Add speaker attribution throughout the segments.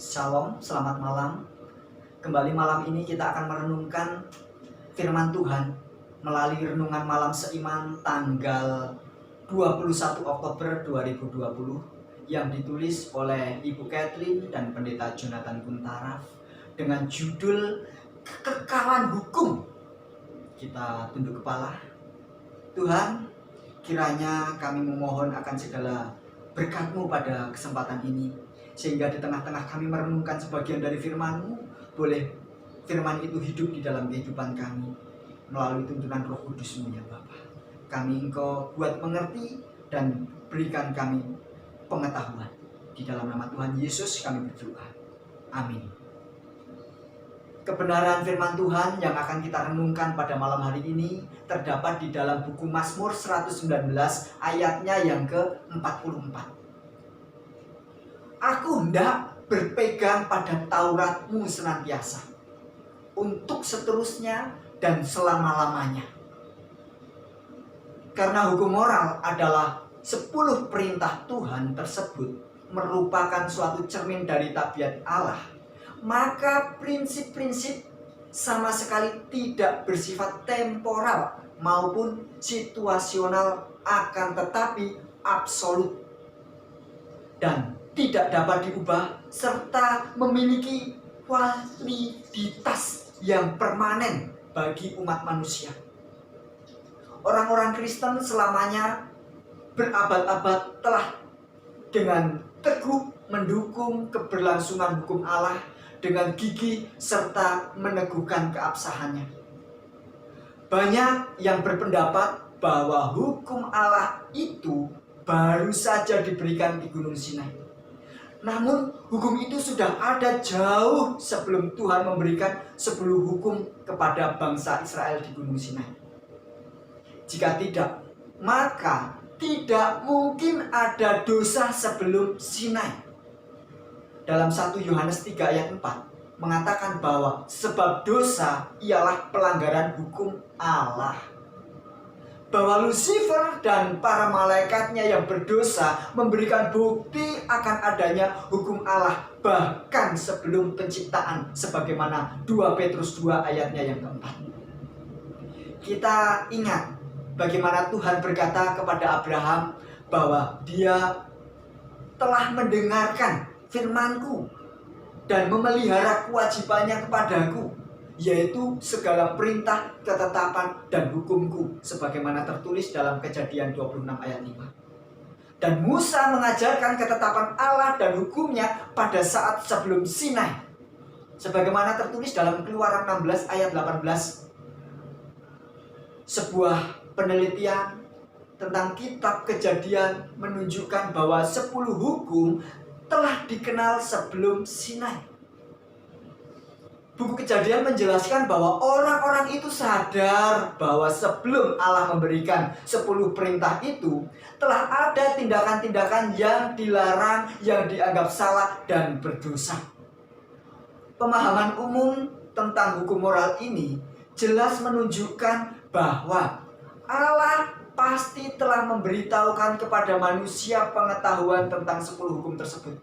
Speaker 1: Shalom, selamat malam. Kembali malam ini kita akan merenungkan firman Tuhan melalui renungan malam seiman tanggal 21 Oktober 2020 yang ditulis oleh Ibu Kathleen dan Pendeta Jonathan Kuntaraf dengan judul Kekekalan Hukum. Kita tunduk kepala. Tuhan, kiranya kami memohon akan segala berkat-Mu pada kesempatan ini, sehingga di tengah-tengah kami merenungkan sebagian dari firman-Mu, boleh firman itu hidup di dalam kehidupan kami melalui tuntunan Roh Kudus-Mu ya Bapa. Kami Engkau buat mengerti dan berikan kami pengetahuan. Di dalam nama Tuhan Yesus kami berdoa. Amin. Kebenaran firman Tuhan yang akan kita renungkan pada malam hari ini terdapat di dalam buku Mazmur 119 ayatnya yang ke-44. Aku hendak berpegang pada Taurat-Mu senantiasa, untuk seterusnya dan selama-lamanya. Karena hukum moral adalah 10 perintah Tuhan tersebut merupakan suatu cermin dari tabiat Allah, maka prinsip-prinsip sama sekali tidak bersifat temporal maupun situasional, akan tetapi absolut dan tidak dapat diubah serta memiliki validitas yang permanen bagi umat manusia. Orang-orang Kristen selamanya berabad-abad telah dengan teguh mendukung keberlangsungan hukum Allah dengan gigih serta meneguhkan keabsahannya. Banyak yang berpendapat bahwa hukum Allah itu baru saja diberikan di Gunung Sinai. Namun hukum itu sudah ada jauh sebelum Tuhan memberikan 10 hukum kepada bangsa Israel di Gunung Sinai. Jika tidak, maka tidak mungkin ada dosa sebelum Sinai. Dalam 1 Yohanes 3 ayat 4 mengatakan bahwa sebab dosa ialah pelanggaran hukum Allah. Bahwa Lucifer dan para malaikatnya yang berdosa memberikan bukti akan adanya hukum Allah bahkan sebelum penciptaan, sebagaimana 2 Petrus 2 ayatnya yang keempat. Kita ingat bagaimana Tuhan berkata kepada Abraham bahwa Dia telah mendengarkan firman-Ku dan memelihara kewajibannya kepadaku, yaitu segala perintah, ketetapan, dan hukumku, sebagaimana tertulis dalam Kejadian 26 ayat 5. Dan Musa mengajarkan ketetapan Allah dan hukumnya pada saat sebelum Sinai, sebagaimana tertulis dalam Keluaran 16 ayat 18. Sebuah penelitian tentang kitab Kejadian menunjukkan bahwa 10 hukum telah dikenal sebelum Sinai. Buku Kejadian menjelaskan bahwa orang-orang itu sadar bahwa sebelum Allah memberikan 10 perintah itu, telah ada tindakan-tindakan yang dilarang, yang dianggap salah dan berdosa. Pemahaman umum tentang hukum moral ini jelas menunjukkan bahwa Allah pasti telah memberitahukan kepada manusia pengetahuan tentang 10 hukum tersebut.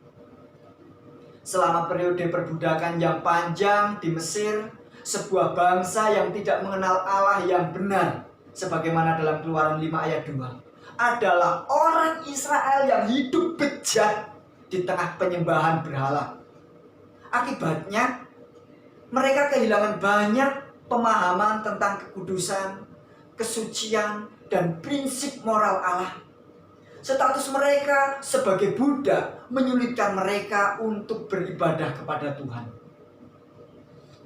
Speaker 1: Selama periode perbudakan yang panjang di Mesir, sebuah bangsa yang tidak mengenal Allah yang benar, sebagaimana dalam Keluaran 5 ayat 2, adalah orang Israel yang hidup bejat di tengah penyembahan berhala. Akibatnya, mereka kehilangan banyak pemahaman tentang kekudusan, kesucian, dan prinsip moral Allah. Status mereka sebagai budak menyulitkan mereka untuk beribadah kepada Tuhan.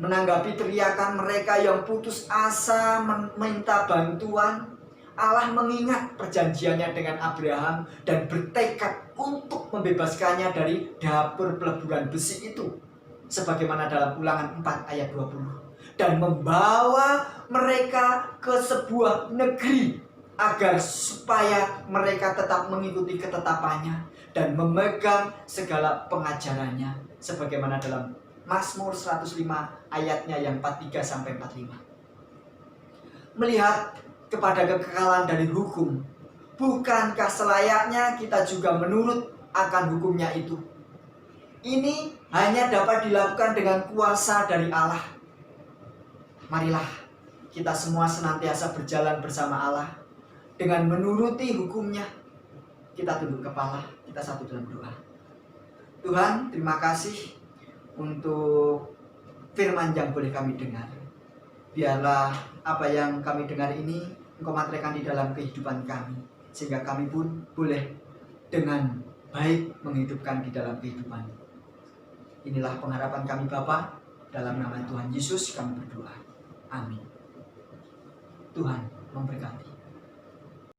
Speaker 1: Menanggapi teriakan mereka yang putus asa meminta bantuan, Allah mengingat perjanjiannya dengan Abraham dan bertekad untuk membebaskannya dari dapur peleburan besi itu, sebagaimana dalam Ulangan 4 ayat 20, dan membawa mereka ke sebuah negeri agar supaya mereka tetap mengikuti ketetapannya dan memegang segala pengajarannya, sebagaimana dalam Mazmur 105 ayatnya yang 43-45. Melihat kepada kekekalan dari hukum, bukankah selayaknya kita juga menurut akan hukumnya itu? ini hanya dapat dilakukan dengan kuasa dari Allah. Marilah kita semua senantiasa berjalan bersama Allah dengan menuruti hukum-Nya. Kita tunduk kepala, kita satu dalam doa. Tuhan, terima kasih untuk firman yang boleh kami dengar. Biarlah apa yang kami dengar ini Engkau materaikan di dalam kehidupan kami, sehingga kami pun boleh dengan baik menghidupkan di dalam kehidupan. Inilah pengharapan kami Bapa, dalam nama Tuhan Yesus kami berdoa. Amin. Tuhan memberkati.